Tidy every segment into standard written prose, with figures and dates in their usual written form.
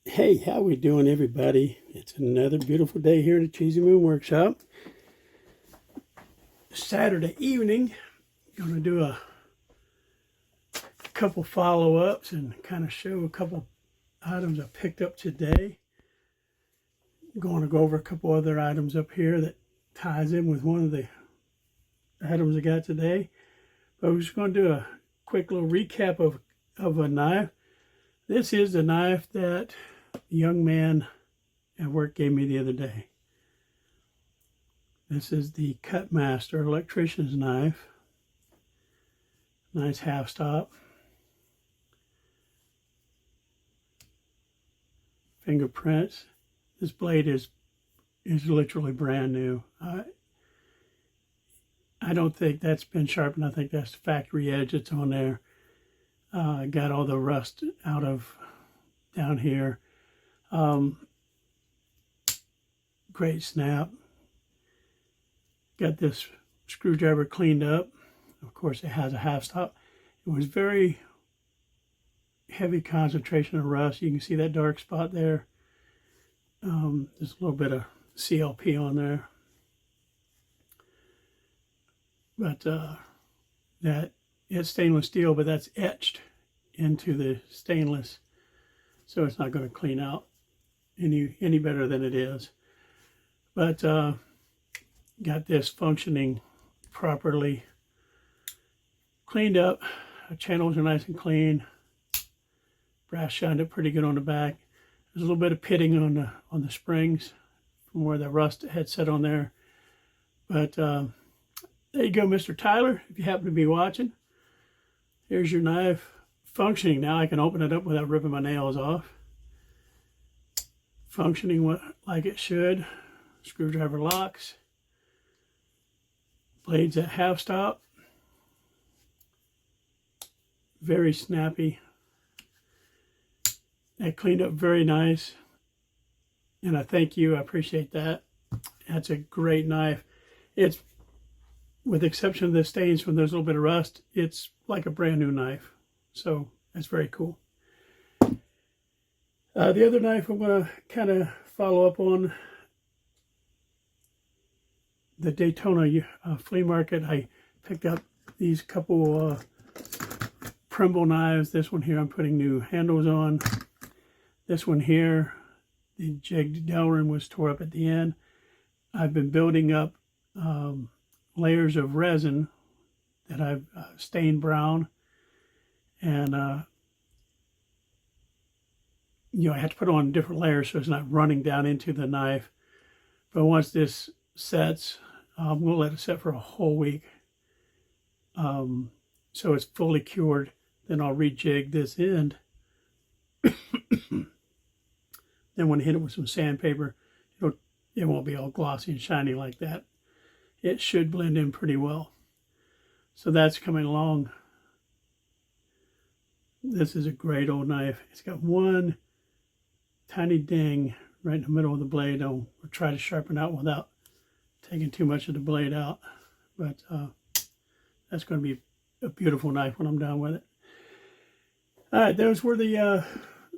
Hey, how we doing, everybody? It's another beautiful day here at the Cheesy Moon Workshop. Saturday evening, gonna do a couple follow-ups and kind of show a couple items I picked up today. I'm going to go over a couple other items up here that ties in with one of the items I got today. But we're just going to do a quick little recap of a knife. This is the knife that the young man at work gave me the other day. This is the Cutmaster electrician's knife. Nice half stop. Fingerprints. This blade is literally brand new. I don't think that's been sharpened. I think that's the factory edge that's on there. Got all the rust out of down here. Great snap. Got this screwdriver cleaned up. Of course, it has a half stop. It was very heavy concentration of rust. You can see that dark spot there. There's a little bit of CLP on there. But that it's stainless steel, but that's etched into the stainless, so it's not going to clean out any better than it is. But got this functioning properly, cleaned up. The channels are nice and clean. Brass shined up pretty good on the back. There's a little bit of pitting on the springs from where the rust had set on there. But there you go, Mr. Tyler, if you happen to be watching. Here's your knife functioning. Now I can open it up without ripping my nails off. Functioning like it should. Screwdriver locks. Blades at half stop. Very snappy. That cleaned up very nice. And I thank you. I appreciate that. That's a great knife. It's, with the exception of the stains from those little bit of rust, it's like a brand new knife. So that's very cool. The other knife I'm going to kind of follow up on, the Daytona flea market. I picked up these couple Primble knives. This one here I'm putting new handles on. This one here, the jigged Delrin was tore up at the end. I've been building up layers of resin that I've stained brown, and I have to put on different layers so it's not running down into the knife. But once this sets, I'm going to let it set for a whole week, so it's fully cured. Then I'll rejig this end. Then when I hit it with some sandpaper, it won't be all glossy and shiny like that. It should blend in pretty well. So that's coming along. This is a great old knife. It's got one tiny ding right in the middle of the blade. I'll try to sharpen out without taking too much of the blade out. But that's going to be a beautiful knife when I'm done with it. All right, those were the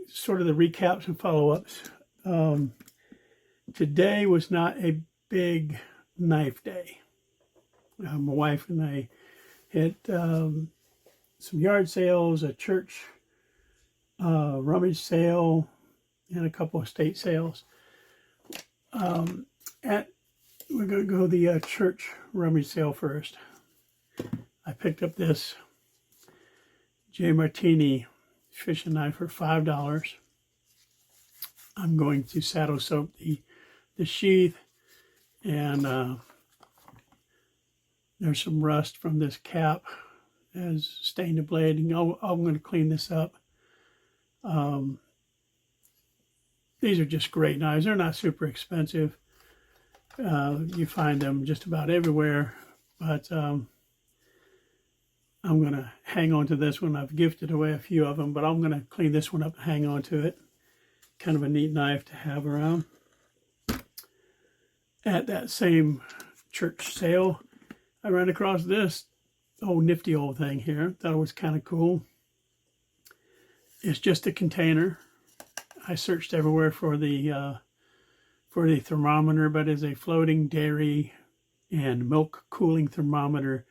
sort of the recaps and follow-ups. Today was not a big knife day. My wife and I hit some yard sales, a church rummage sale, and a couple of state sales. We're going to go the church rummage sale first. I picked up this J. Martini fishing knife for $5. I'm going to saddle soak the sheath, and there's some rust from this cap has stained the blade, and I'm going to clean this up. These are just great knives. They're not super expensive. You find them just about everywhere, but I'm going to hang on to this one. I've gifted away a few of them, but I'm going to clean this one up and hang on to it. Kind of a neat knife to have around. At that same church sale, I ran across this nifty old thing here. Thought it was kind of cool. It's just a container. I searched everywhere for the thermometer, but it's a floating dairy and milk cooling thermometer.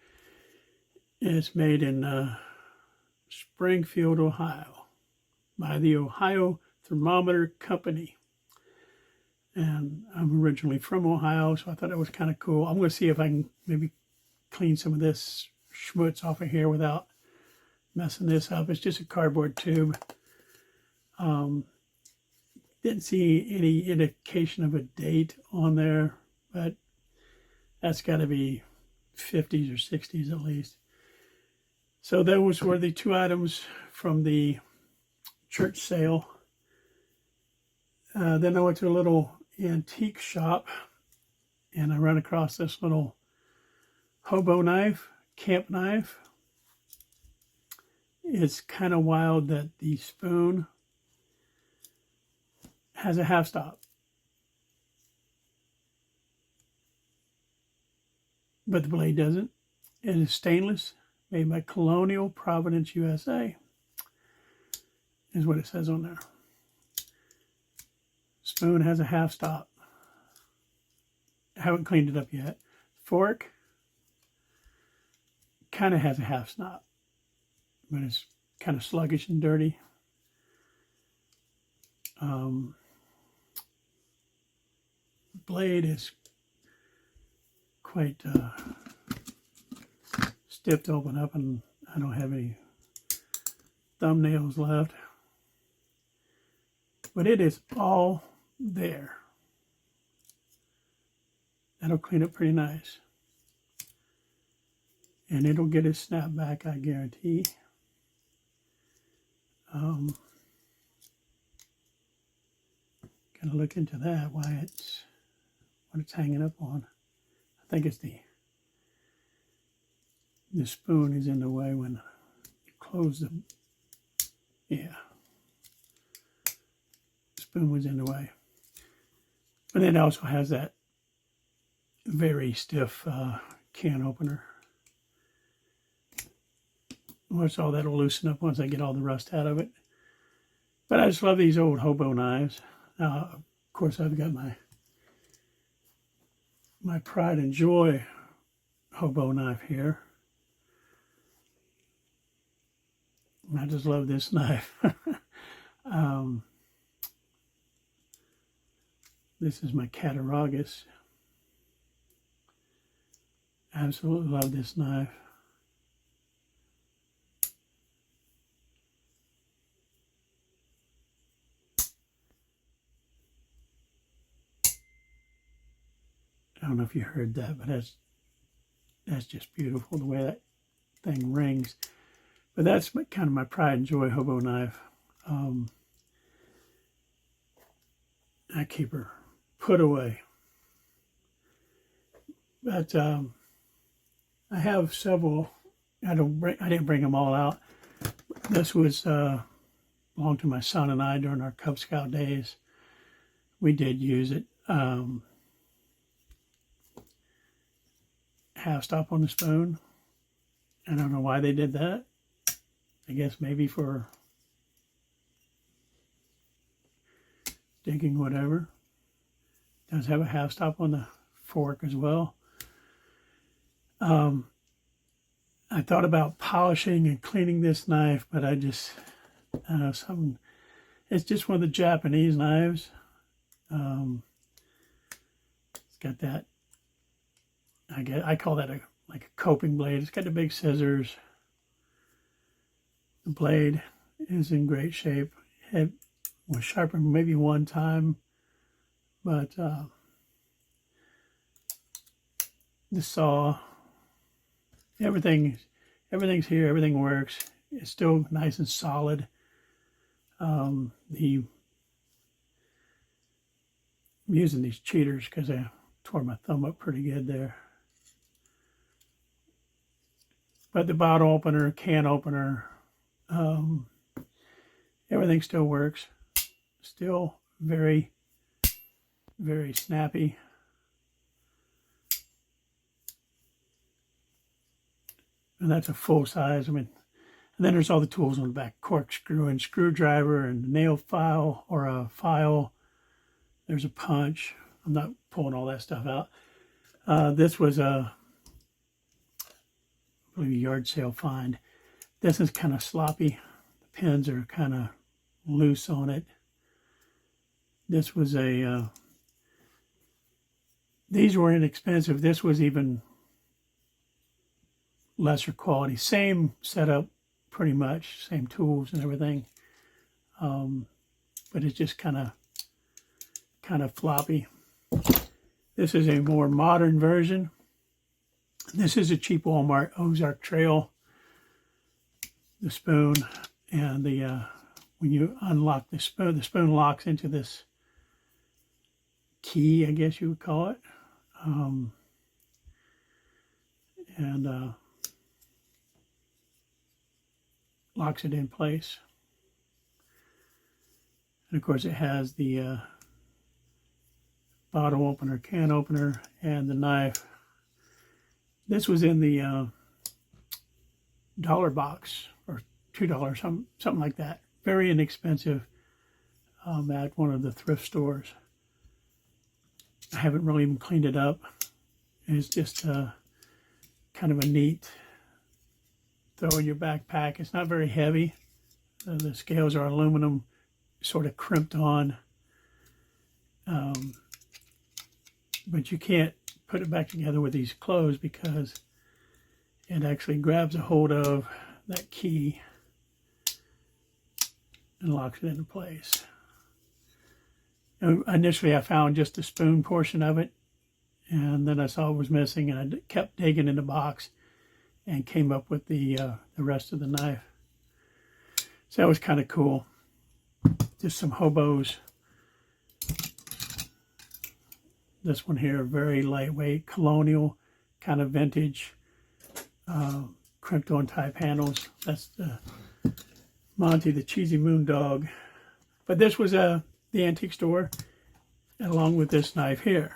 It's made in Springfield, Ohio, by the Ohio Thermometer Company. And I'm originally from Ohio, so I thought it was kind of cool. I'm going to see if I can maybe clean some of this schmutz off of here without messing this up. It's just a cardboard tube. Didn't see any indication of a date on there, but that's got to be 50s or 60s at least. So those were the two items from the church sale. Then I went to a little antique shop and I ran across this little hobo knife, camp knife. It's kind of wild that the spoon has a half stop, but the blade doesn't. It is stainless, made by Colonial Providence, USA, is what it says on there. Spoon has a half stop. I haven't cleaned it up yet. Fork kind of has a half stop, but it's kind of sluggish and dirty. Blade is quite stiff to open up, and I don't have any thumbnails left. But it is all there. That'll clean up pretty nice. And it'll get a snap back, I guarantee. Gotta look into that, what it's hanging up on. I think it's the spoon is in the way when you close the, yeah. The spoon was in the way. But it also has that very stiff can opener. Which all that'll loosen up once I get all the rust out of it. But I just love these old hobo knives. Now, of course, I've got my pride and joy hobo knife here. I just love this knife. This is my Cattaraugus. Absolutely love this knife. I don't know if you heard that, but that's just beautiful, the way that thing rings. But that's kind of my pride and joy hobo knife. I keep her put away. But I have several. I didn't bring them all out. This was belonged to my son and I during our Cub Scout days. We did use it. Half stop on the spoon. I don't know why they did that. I guess maybe for digging whatever. Does have a half stop on the fork as well. I thought about polishing and cleaning this knife, but I just, I don't know, it's just one of the Japanese knives. It's got that, I call that like a coping blade. It's got the big scissors. The blade is in great shape. It was sharpened maybe one time, but the saw, everything's here. Everything works. It's still nice and solid. I'm using these cheaters because I tore my thumb up pretty good there. But the bottle opener, can opener, everything still works. Still very, very snappy. And that's a full size. I mean, And then there's all the tools on the back, corkscrew and screwdriver and nail file or a file. There's a punch. I'm not pulling all that stuff out. This was I believe, a yard sale find. This is kind of sloppy. The pins are kind of loose on it. This was these were inexpensive. This was even lesser quality. Same setup, pretty much, same tools and everything. But it's just kind of floppy. This is a more modern version. This is a cheap Walmart Ozark Trail. The spoon and the when you unlock the spoon locks into this key, I guess you would call it. Locks it in place. And of course it has the bottle opener, can opener, and the knife. This was in the dollar box, or $2, something like that. Very inexpensive at one of the thrift stores. I haven't really even cleaned it up. It's just kind of a neat throw in your backpack. It's not very heavy. The scales are aluminum, sort of crimped on. But you can't put it back together with these clothes because it actually grabs a hold of that key and locks it into place. And initially I found just the spoon portion of it, and then I saw it was missing, and I kept digging in the box and came up with the rest of the knife. So that was kind of cool. Just some hobos. This one here, very lightweight, colonial, kind of vintage, crimped on type handles. That's the Monty, the cheesy moon dog. But this was the antique store, along with this knife here.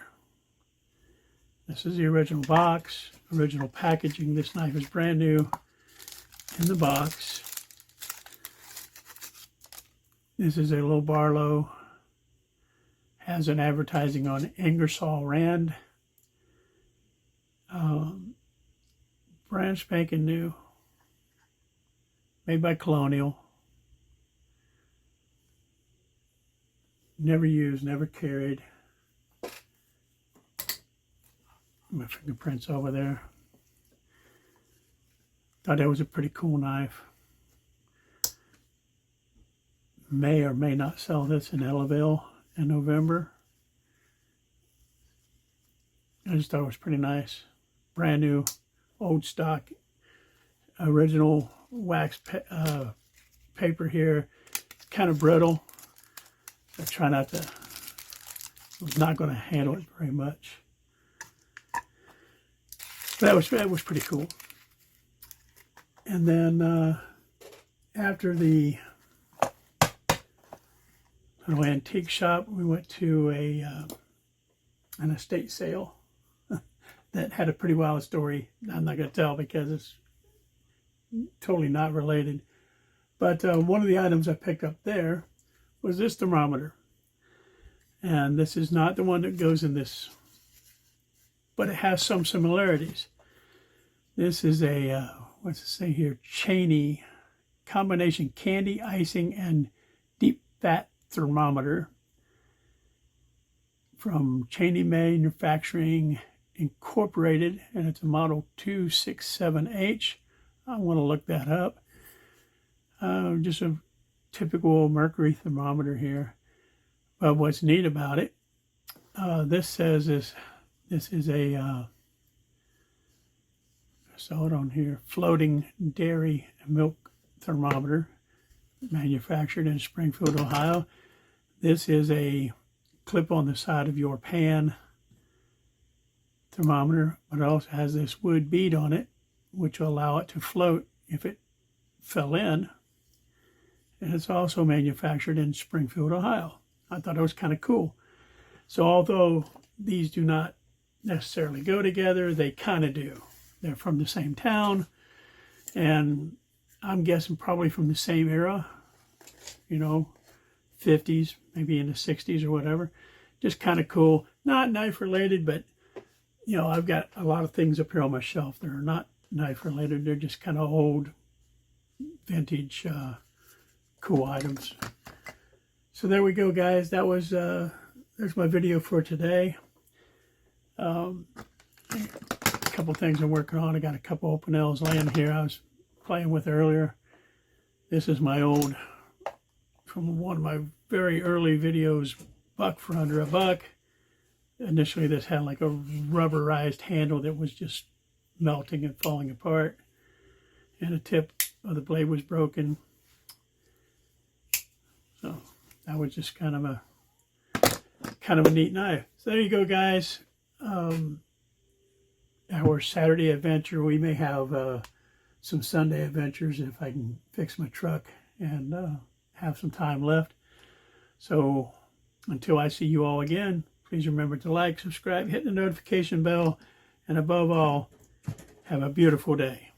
This is the original box, original packaging. This knife is brand new in the box. This is a little Barlow. Has an advertising on Ingersoll Rand. Brand spanking new. Made by Colonial. Never used, never carried. My fingerprints over there. Thought that was a pretty cool knife. May or may not sell this in Ellaville in November. I just thought it was pretty nice. Brand new, old stock, original wax paper here. Kind of brittle. I try not to, I was not going to handle it very much. But that was pretty cool. And then after the little antique shop, we went to an estate sale that had a pretty wild story. I'm not going to tell because it's totally not related. But one of the items I picked up there was this thermometer. And this is not the one that goes in this, but it has some similarities. This is a, what's it say here? Cheney combination candy, icing, and deep fat thermometer from Cheney Manufacturing Incorporated, and it's a model 267H. I want to look that up. Just a typical mercury thermometer here. But what's neat about it, this says this is a, I saw it on here, floating dairy and milk thermometer, manufactured in Springfield, Ohio. This is a clip on the side of your pan thermometer, but it also has this wood bead on it, which will allow it to float if it fell in. And it's also manufactured in Springfield, Ohio. I thought it was kind of cool. So although these do not necessarily go together, they kind of do. They're from the same town, and I'm guessing probably from the same era, you know, 50s, maybe in the 60s or whatever. Just kind of cool. Not knife related, but, you know, I've got a lot of things up here on my shelf that are not knife related. They're just kind of old, vintage, cool items. So there we go, guys. That was, there's my video for today. A couple things I'm working on. I got a couple open L's laying here I was playing with earlier. This is my old, from one of my very early videos, buck for under a buck. Initially this had like a rubberized handle that was just melting and falling apart, and the tip of the blade was broken. So that was just kind of a neat knife. So there you go, guys. Our Saturday adventure. We may have some Sunday adventures if I can fix my truck and have some time left. So until I see you all again, please remember to like, subscribe, hit the notification bell, and above all, have a beautiful day.